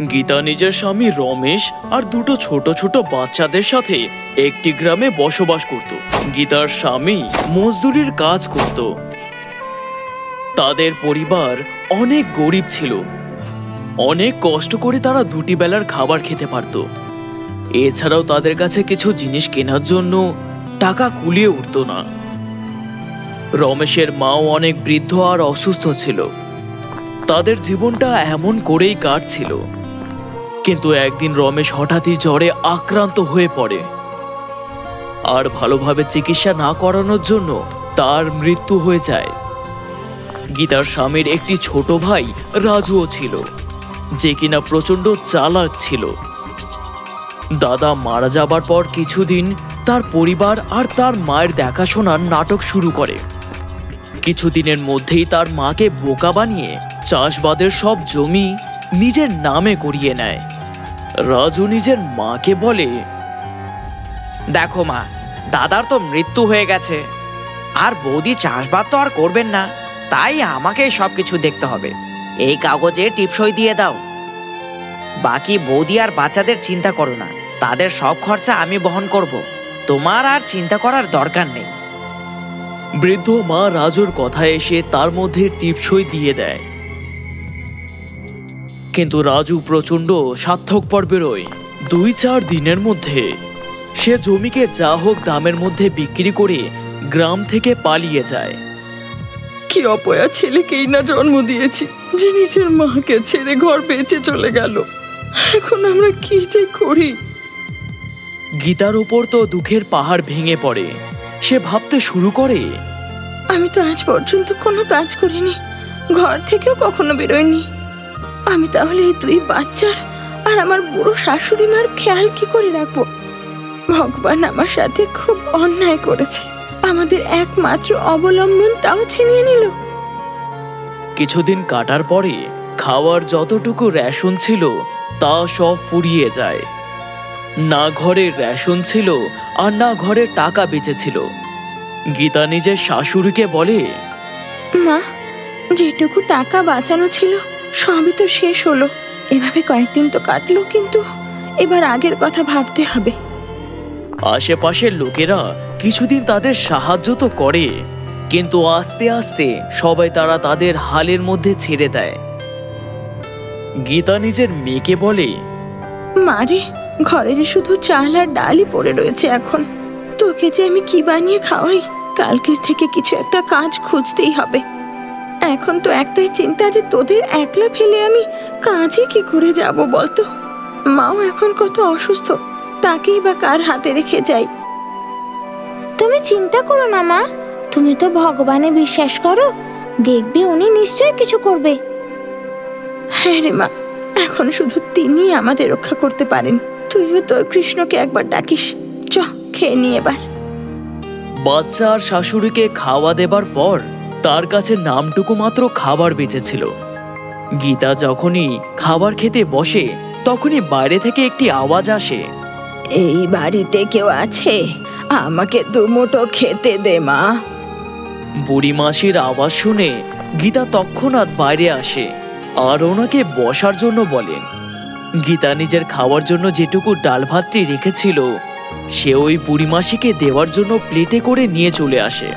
গীতা নিজের স্বামী রমেশ আর দুটো ছোট ছোট বাচ্চাদের সাথে একটি গ্রামে বসবাস করত। গীতার স্বামী মজদুরির কাজ করত। তাদের পরিবার অনেক গরিব ছিল। অনেক কষ্ট করে তারা দুটি বেলার খাবার খেতে পারত। এছাড়াও তাদের কাছে কিছু জিনিস কেনার জন্য টাকা কুলিয়ে উঠত না। রমেশের মাও অনেক বৃদ্ধ আর অসুস্থ ছিল। তাদের জীবনটা এমন করেই কাটছিল। কিন্তু একদিন রমেশ হঠাৎই জ্বরে আক্রান্ত হয়ে পড়ে আর ভালোভাবে চিকিৎসা না করানোর জন্য তার মৃত্যু হয়ে যায়। গীতার স্বামীর একটি ছোট ভাই রাজুও ছিল, যে কিনা প্রচন্ড চালাক ছিল। দাদা মারা যাবার পর কিছুদিন তার পরিবার আর তার মায়ের দেখাশোনার নাটক শুরু করে। কিছুদিনের মধ্যেই তার মাকে বোকা বানিয়ে চাষবাদের সব জমি নিজের নামে করিয়ে নেয়। রাজু নিজের মাকে বলে, দেখো মা, দাদার তো মৃত্যু হয়ে গেছে, আর বৌদি চাষবাদ তো আর করবেন না, তাই আমাকেই সবকিছু দেখতে হবে। এই কাগজে টিপসই দিয়ে দাও। বাকি বৌদি আর বাচ্চাদের চিন্তা করো না, তাদের সব খরচা আমি বহন করব। তোমার আর চিন্তা করার দরকার নেই। বৃদ্ধ মা রাজুর কথায় এসে তার মধ্যে টিপসই দিয়ে দেয়। কিন্তু রাজু প্রচন্ড স্বার্থপর বেরোয়। 2-4 দিনের মধ্যে সে জমিকে যা হোক দামের মধ্যে বিক্রি করে গ্রাম থেকে পালিয়ে যায়। কি অপয়া ছেলেকেই না জন্ম দিয়েছি, যে নিজের মাকে ছেড়ে ঘর বেঁচে চলে গেল। এখন আমরা কি যে করি। গীতার উপর তো দুঃখের পাহাড় ভেঙে পড়ে। সে ভাবতে শুরু করে, আমি তো আজ পর্যন্ত কোনো কাজ করিনি, ঘর থেকেও কখনো বেরোয়নি। আমি তাহলে এই 2 বাচ্চার আর আমার বুড়ো শাশুড়ি মার খেয়াল কি করে রাখবো? ভগবান আমার সাথে খুব অন্যায় করেছে। আমাদের একমাত্র অবলম্বন তাও ছিনিয়ে নিল। কিছুদিন কাটার পরে খাওয়ার যতটুকু রেশন ছিল তা সব ফুরিয়ে যায়। না ঘরে রেশন ছিল আর না ঘরে টাকা বেঁচেছিল। গীতা নিজের শাশুড়িকে বলে, মা, যেটুকু টাকা বাঁচানো ছিল সবই তো শেষ হলো। এভাবে কয়েকদিন তো কাটলো, কিন্তু এবার আগের কথা ভাবতে হবে। আশেপাশের লোকেরা কিছুদিন তাদের সাহায্য তো করে, কিন্তু আস্তে আস্তে সবাই তারা তাদের হালের মধ্যে ছেড়ে দেয়। গীতা নিজের মেয়েকে বলে, মারে, ঘরে যে শুধু চাল আর ডালই পড়ে রয়েছে। এখন তোকে যে আমি কি বানিয়ে খাওয়াই? কালকের থেকে কিছু একটা কাজ খুঁজতেই হবে। এখন তো একটাই চিন্তা যে তোদের একলা ফেলে আমি কাজে কি করে যাব বলতো? মাও এখন কত অসুস্থ, তাকেই বা কার হাতে রেখে যাই। তুমি চিন্তা করো না মা, তুমি তো ভগবানে বিশ্বাস করো, দেখবে উনি নিশ্চয়ই কিছু করবে। হ্যাঁ রে মা, এখন শুধু তিনিই আমাদের রক্ষা করতে পারেন। তুইও তোর কৃষ্ণকে একবার ডাকিস। চ, খেয়ে নি এবার। বাচ্চা আর শাশুড়িকে খাওয়া দেবার পর তার কাছে নামটুকু মাত্র খাবার বেঁচেছিল। গীতা যখনই খাবার খেতে বসে তখনই বাইরে থেকে একটি আওয়াজ আসে, এই বাড়িতে কেউ আছে? আমাকে 2 মুঠো খেতে দে মা। বুড়ি মাসির আওয়াজ শুনে গীতা তৎক্ষণাৎ বাইরে আসে আর ওনাকে বসার জন্য বলেন। গীতা নিজের খাওয়ার জন্য যেটুকু ডাল ভাতটি রেখেছিল সে ওই বুড়ি মাসিকে দেওয়ার জন্য প্লেটে করে নিয়ে চলে আসে।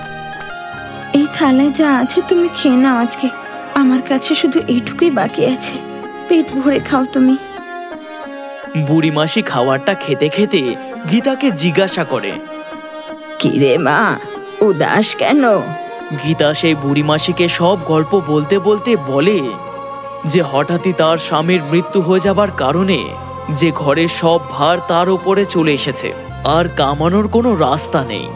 এই থালায় যা আছে তুমি খেয়ে নাও আজকে। আমার কাছে শুধু এইটুকুই বাকি আছে, পেট ভরে খাও তুমি। বুড়ি মাসি খাবারটা খেতে খেতে গীতাকে জিজ্ঞাসা করে, কি রে মা, উদাস কেন? গীতা সেই বুড়ি মাসিকে সব গল্প বলতে বলতে বলে যে হঠাৎই তার স্বামীর মৃত্যু হয়ে যাবার কারণে যে ঘরের সব ভার তার উপরে চলে এসেছে আর কামানোর কোনো রাস্তা নেই।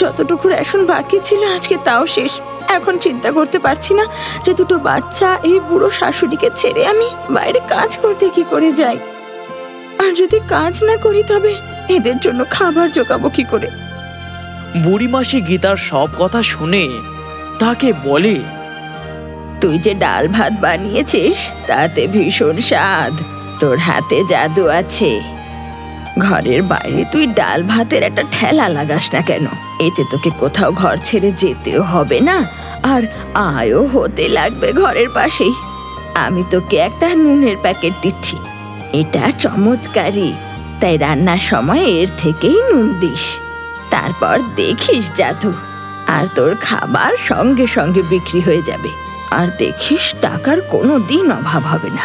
যতটুকু রেশন বাকি ছিল আজকে তাও শেষ। এখন চিন্তা করতে পারছি না যে 2 বাচ্চা এই বুড়ো শাশুড়িকে ছেড়ে আমি বাইরে কাজ করতে কি করে যাই। আর যদি কাজ না করি তবে এদের জন্য খাবার জোগাবো কি করে? বুড়ি মাসি গীতার সব কথা শুনে তাকে বলে, তুই যে ডাল ভাত বানিয়েছিস তাতে ভীষণ স্বাদ। তোর হাতে জাদু আছে। ঘরের বাইরে তুই ডাল ভাতের একটা ঠেলা লাগাস না কেন? এতে তোকে কোথাও ঘর ছেড়ে যেতেও হবে না, আর আয়ও হতে লাগবে ঘরের পাশেই। আমি তোকে একটা নুনের প্যাকেট দিচ্ছি। এটা চমৎকারী, তাই রান্নার সময় এর থেকেই নুন দিস। তারপর দেখিস জাদু, আর তোর খাবার সঙ্গে সঙ্গে বিক্রি হয়ে যাবে। আর দেখিস টাকার কোনো দিন অভাব হবে না।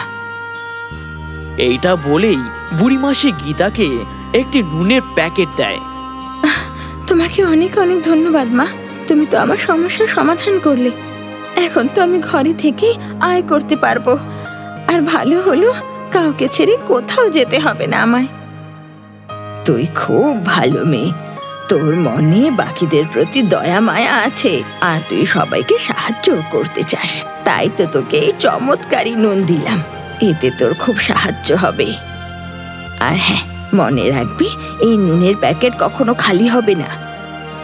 এইটা বলেই বুড়ি মাসি গীতাকে একটি নুনের প্যাকেট দেয়। তোমাকে অনেক অনেক ধন্যবাদ মা, তুমি তো আমার সমস্যার সমাধান করলে। এখন তো আমি ঘরে থেকেই আয় করতে পারবো, আর ভালো হলো কাউকে ছেড়ে কোথাও যেতে হবে না আমায়। তুই খুব ভালো মেয়ে, তোর মনে বাকিদের প্রতি দয়া মায়া আছে, আর তুই সবাইকে সাহায্য করতে চাস। তাই তো তোকে এই চমৎকারী নুন দিলাম, এতে তোর খুব সাহায্য হবে। আর হ্যাঁ, মনে রাখবি এই নুনের প্যাকেট কখনো খালি হবে না।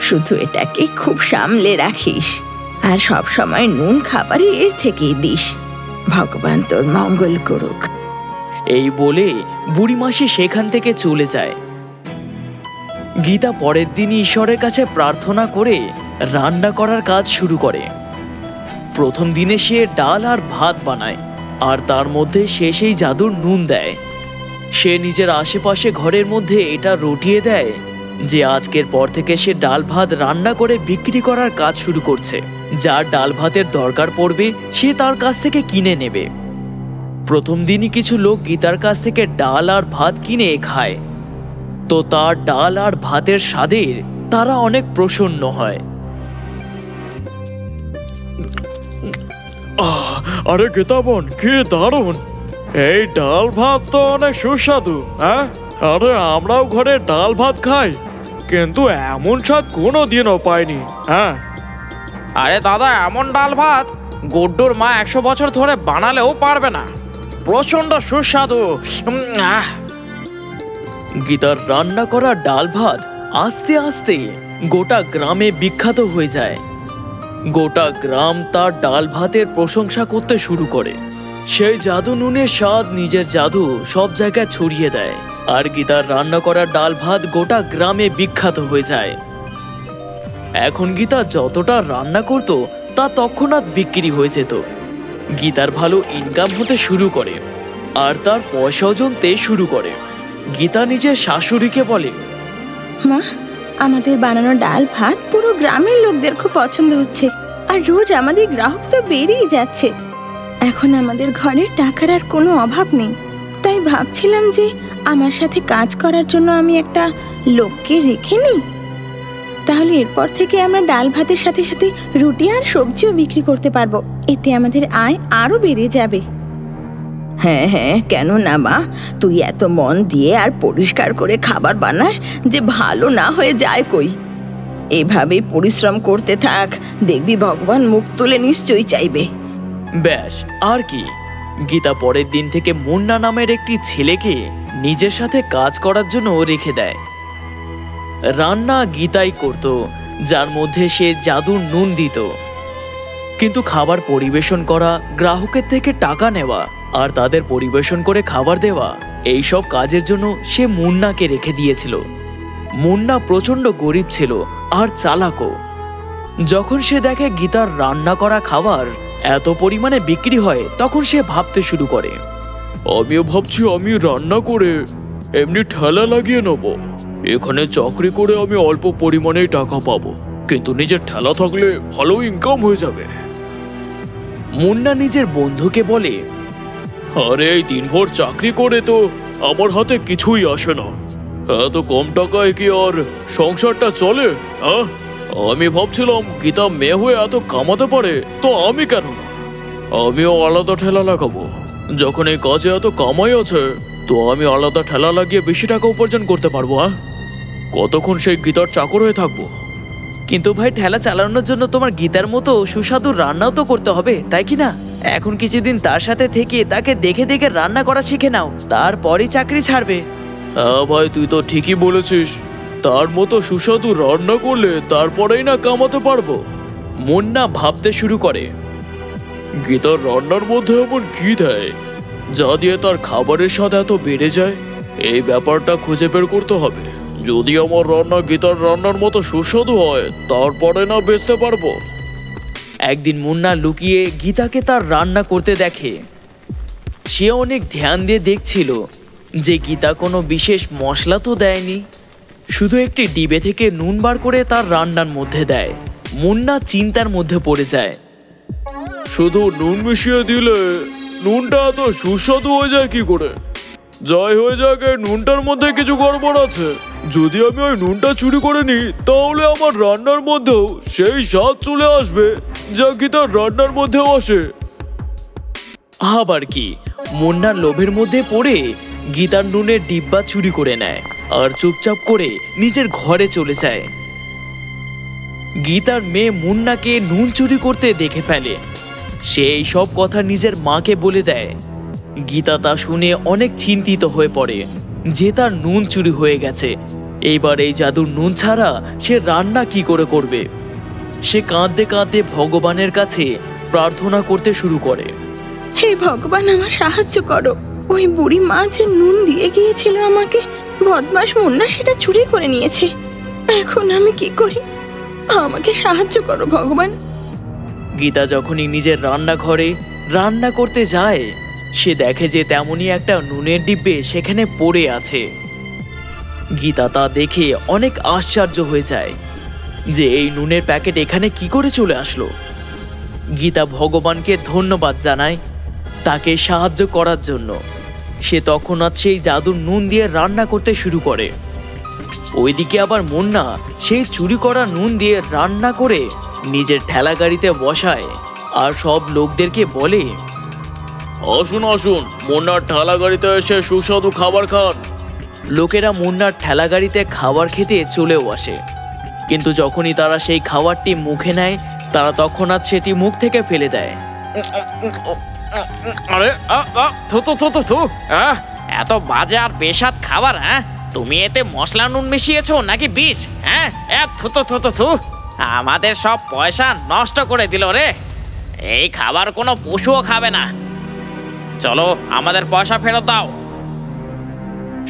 শুধু এটাকে খুব সামলে রাখিস, আর সব সময় নুন খাবারে এর থেকেই দিস। ভগবান তোর মঙ্গল করুক। এই বলে বুড়ি মাসি সেখান থেকে চলে যায়। গীতা পরের দিন ঈশ্বরের কাছে প্রার্থনা করে রান্না করার কাজ শুরু করে। প্রথম দিনে সে ডাল আর ভাত বানায়, আর তার মধ্যে সে সেই জাদুর নুন দেয়। সে নিজের আশেপাশে ঘরের মধ্যে এটা রটিয়ে দেয় যে আজকের পর থেকে সে ডাল ভাত রান্না করে বিক্রি করার কাজ শুরু করছে। যার ডাল ভাতের দরকার পড়বে সে তার কাছ থেকে কিনে নেবে। প্রথম দিনই কিছু লোক গীতার কাছ থেকে ডাল আর ভাত কিনে খায়, তো তার ডাল আর ভাতের স্বাদের তারা অনেক প্রসন্ন হয়। আরে গীতা বোন, কি দারুণ! এই ডাল ভাত তো অনেক সুস্বাদু। হ্যাঁ, আরে আমরাও ঘরে ডাল ভাত খাই, কিন্তু এমন স্বাদ কোনোদিনও পাইনি। হ্যাঁ, আরে দাদা, এমন ডাল ভাত গুড্ডুর মা 100 বছর ধরে বানালেও পারবে না। প্রচন্ড সুস্বাদু। গীতার রান্না করা ডাল ভাত আস্তে আস্তে গোটা গ্রামে বিখ্যাত হয়ে যায়। গোটা গ্রাম তার ডাল ভাতের প্রশংসা করতে শুরু করে। সেই জাদু নুনের স্বাদ নিজের জাদু সব জায়গায় ছড়িয়ে দেয়, আর গীতার রান্না করা ডাল ভাত গোটা গ্রামে বিখ্যাত হয়ে যায়। এখন গীতা যতটা রান্না করত তা তৎক্ষণাৎ বিক্রি হয়ে যেত। গীতার ভালো ইনকাম হতে শুরু করে, আর তার পয়সাও জমতে শুরু করে। গীতা নিজের শাশুড়িকে বলে, মা, আমাদের বানানো ডাল ভাত পুরো গ্রামের লোকদের খুব পছন্দ হচ্ছে, আর রোজ আমাদের গ্রাহক তো বেড়েই যাচ্ছে। এখন আমাদের ঘরে টাকার আর কোনো অভাব নেই, তাই ভাবছিলাম যে আমার সাথে কাজ করার জন্য আমি একটা লোককে রেখে নিই। তাহলে এরপর থেকে আমরা ডাল ভাতের সাথে সাথে রুটি আর সবজিও বিক্রি করতে পারবো। এতে আমাদের আয় আরো বেড়ে যাবে। হ্যাঁ হ্যাঁ, কেন না মা, তুই এত মন দিয়ে আর পরিষ্কার করে খাবার বানাস যে ভালো না হয়ে যায় কই। এভাবেই পরিশ্রম করতে থাক, দেখবি ভগবান মুখ তুলে নিশ্চয়ই চাইবে। ব্যাস আর কি। গীতা পরের দিন থেকে মুন্না নামের একটি ছেলেকে নিজের সাথে কাজ করার জন্য রেখে দেয়। রান্না গীতাই করত, যার মধ্যে সে জাদুর নুন দিত। কিন্তু খাবার পরিবেশন করা, গ্রাহকের থেকে টাকা নেওয়া আর তাদের পরিবেশন করে খাবার দেওয়া, এইসব কাজের জন্য সে মুন্নাকে রেখে দিয়েছিল। মুন্না প্রচন্ড গরিব ছিল আর চালাকও। যখন সে দেখে গীতার রান্না করা খাবার এত পরিমাণে বিক্রি হয়, তখন সে ভাবতে শুরু করে, আমিও ভাবছি আমি রান্না করে এমনি ঠেলা লাগিয়ে নেব। এখানে চাকরি করে আমি অল্প পরিমাণেই টাকা পাবো, কিন্তু নিজের ঠেলা থাকলে ভালো ইনকাম হয়ে যাবে। মুন্না নিজের বন্ধুকে বলে, আরে এই দিনভর চাকরি করে তো আমার হাতে কিছুই আসে না, এত কম টাকায় কি আর সংসারটা চলে? হ্যাঁ, আমি ভাবছিলাম গীতা মেয়ে হয়ে এত কামাতে পারে, তো আমি কেন না? আমিও আলাদা ঠেলা লাগাবো। যখন এই কাজে এত কামাই আছে, তো আমি আলাদা ঠেলা লাগিয়ে বেশি টাকা উপার্জন করতে পারবো। হ্যাঁ, কতক্ষণ সেই গীতার চাকর হয়ে থাকবো? কিন্তু ভাই, ঠেলা চালানোর জন্য তোমার গীতার মতো সুস্বাদু রান্নাও তো করতে হবে, তাই কি না? এখন কিছুদিন তার সাথে থেকে তাকে দেখে দেখে রান্না করা শিখে নাও, তারপরই চাকরি ছাড়বে। হ্যাঁ ভাই, তুই তো ঠিকই বলেছিস। তার মতো সুস্বাদু রান্না করলে তারপরেই না কামাতে পারবো। মুন্না ভাবতে শুরু করে, গীতার রান্নার মধ্যে এমন কি দেয় যা দিয়ে তার খাবারের স্বাদ এত বেড়ে যায়? এই ব্যাপারটা খুঁজে বের করতে হবে। যদি আমার রান্না গীতার রান্নার মতো সুস্বাদু হয়, তারপরে না বেচতে পারবো। একদিন মুন্না লুকিয়ে গীতাকে তার রান্না করতে দেখে। সে অনেক ধ্যান দিয়ে দেখছিল যে গীতা কোনো বিশেষ মশলা তো দেয়নি, শুধু একটি ডিবে থেকে নুন বার করে তার রান্নার মধ্যে দেয়। মুন্না চিন্তার মধ্যে পড়ে যায়। শুধু নুন মিশিয়ে দিলে নুনটা এত সুস্বাদু হয়ে যায় কি করে? যাই হয়ে যাক, এই নুনটার মধ্যে কিছু গড়বড় আছে। যদি আমি ওই নুনটা চুরি করে নিই তাহলে আমার রান্নার মধ্যেও সেই স্বাদ চলে আসবে যা গীতার রান্নার মধ্যেও আসে। আবার কি, মুন্নার লোভের মধ্যে পড়ে গীতার নুনের ডিব্বা চুরি করে নেয় আর চুপচাপ করে নিজের ঘরে চলে যায়। গীতার মেয়ে মুন্নাকে নুন চুরি করতে দেখে ফেলে। সে এই সব কথা নিজের মাকে বলে দেয়। গীতা তা শুনে অনেক চিন্তিত হয়ে পড়ে যে তার নুন চুরি হয়ে গেছে। এইবার এই জাদুর নুন ছাড়া সে রান্না কি করে করবে? সে কাঁদতে কাঁদতে ভগবানের কাছে প্রার্থনা করতে শুরু করে। হে ভগবান, আমার সাহায্য করো। ওই বুড়ি মা যে নুন দিয়ে গিয়েছিল আমাকে, বদমাস মুন্না সেটা চুরি করে নিয়েছে। এখন আমি কি করি? আমাকে সাহায্য করো ভগবান। গীতা যখনই নিজের রান্নাঘরে রান্না করতে যায়, সে দেখে যে তেমনই একটা নুনের ডিব্বে সেখানে পড়ে আছে। গীতা তা দেখে অনেক আশ্চর্য হয়ে যায় যে এই নুনের প্যাকেট এখানে কি করে চলে আসলো। গীতা ভগবানকে ধন্যবাদ জানায় তাকে সাহায্য করার জন্য। সে তৎক্ষণাৎ সেই জাদুর নুন দিয়ে রান্না করতে শুরু করে। ওইদিকে আবার মুন্না সেই চুরি করা নুন দিয়ে রান্না করে নিজের ঠেলা গাড়িতে বসায় আর সব লোকদেরকে বলে, আসুন আসুন, মুন্নার ঠেলা গাড়িতে এসে সুস্বাদু খাবার খান। লোকেরা মুন্নার ঠেলা গাড়িতে খাবার খেতে চলেও আসে। কিন্তু যখনই তারা সেই খাবারটি মুখে নেয়, তারা তৎক্ষণাৎ সেটি মুখ থেকে ফেলে দেয়। আরে এত বাজে আর বেস্বাদ খাবার! হ্যাঁ, তুমি এতে মশলা নুন মিশিয়েছো নাকি বিষ? হ্যাঁ, আমাদের সব পয়সা নষ্ট করে দিল রে। এই খাবার কোনো পশুও খাবে না। চলো, আমাদের পয়সা ফেরত দাও।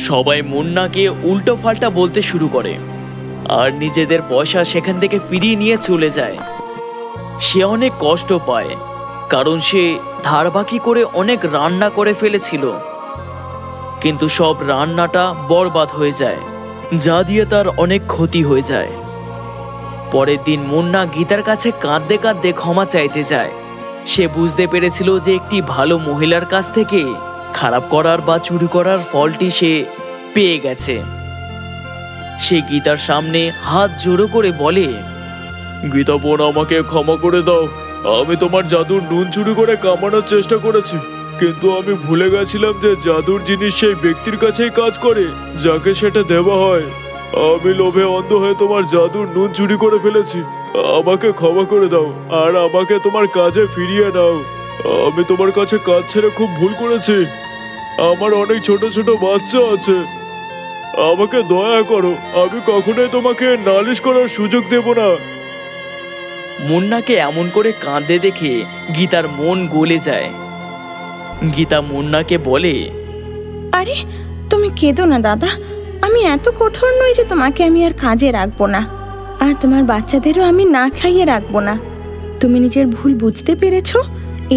সবাই মুন্নাকে উল্টো পাল্টা বলতে শুরু করে আর নিজেদের পয়সা সেখান থেকে ফিরিয়ে নিয়ে চলে যায়। সে অনেক কষ্ট পায়, কারণ সে ধার বাকি করে অনেক রান্না করে ফেলেছিল। কিন্তু সব রান্নাটা বরবাদ হয়ে যায়, যা দিয়ে তার অনেক ক্ষতি হয়ে যায়। পরের দিন মুন্না গীতার কাছে কাঁদতে কাঁদতে ক্ষমা চাইতে যায়। সে বুঝতে পেরেছিল যে একটি ভালো মহিলার কাছ থেকে খারাপ করার বা চুরি করার ফলটি সে পেয়ে গেছে। সে গীতার সামনে হাত জোড়ো করে বলে, গীতা বোন, আমাকে ক্ষমা করে দাও। আমি তোমার জাদুর নুন চুরি করে কামানোর চেষ্টা করেছি, কিন্তু আমি ভুলে গেছিলাম যে জাদুর জিনিস সেই ব্যক্তির কাছেই কাজ করে যাকে সেটা দেওয়া হয়। আমি লোভে অন্ধ হয়ে তোমার জাদুর নুন চুরি করে ফেলেছি। আমাকে ক্ষমা করে দাও আর আমাকে তোমার কাজে ফিরিয়ে নাও। আমি তোমার কাছে কাজ ছেড়ে খুব ভুল করেছি। আমার অনেক ছোট ছোট বাচ্চা আছে, আমাকে দয়া করো। আমি কখনোই তোমাকে নালিশ করার সুযোগ দেব না। মুন্নাকে এমন করে কাঁদতে দেখে গীতার মন গলে যায়। গীতা মুন্নাকে বলে, আরে তুমি কেঁদো না দাদা, আমি এত কঠোর নই যে তোমাকে আমি আর কাজে রাখবো না, আর তোমার বাচ্চাদেরও আমি না খাইয়ে রাখবো না। তুমি নিজের ভুল বুঝতে পেরেছো,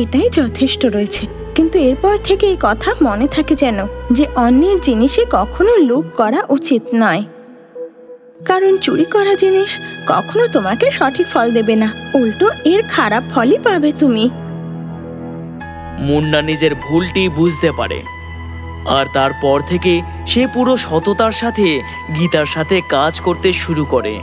এটাই যথেষ্ট রয়েছে। কিন্তু এরপর থেকে এই কথা মনে থাকে যেন, যে অন্যের জিনিসে কখনো লোভ করা উচিত নয়, কারণ চুরি করা জিনিস কখনো তোমাকে সঠিক ফল দেবে না, উল্টো এর খারাপ ফলই পাবে তুমি। মুন্না নিজের ভুলটি বুঝতে পারে আর তারপর থেকে সে পুরো সততার সাথে গীতার সাথে কাজ করতে শুরু করে।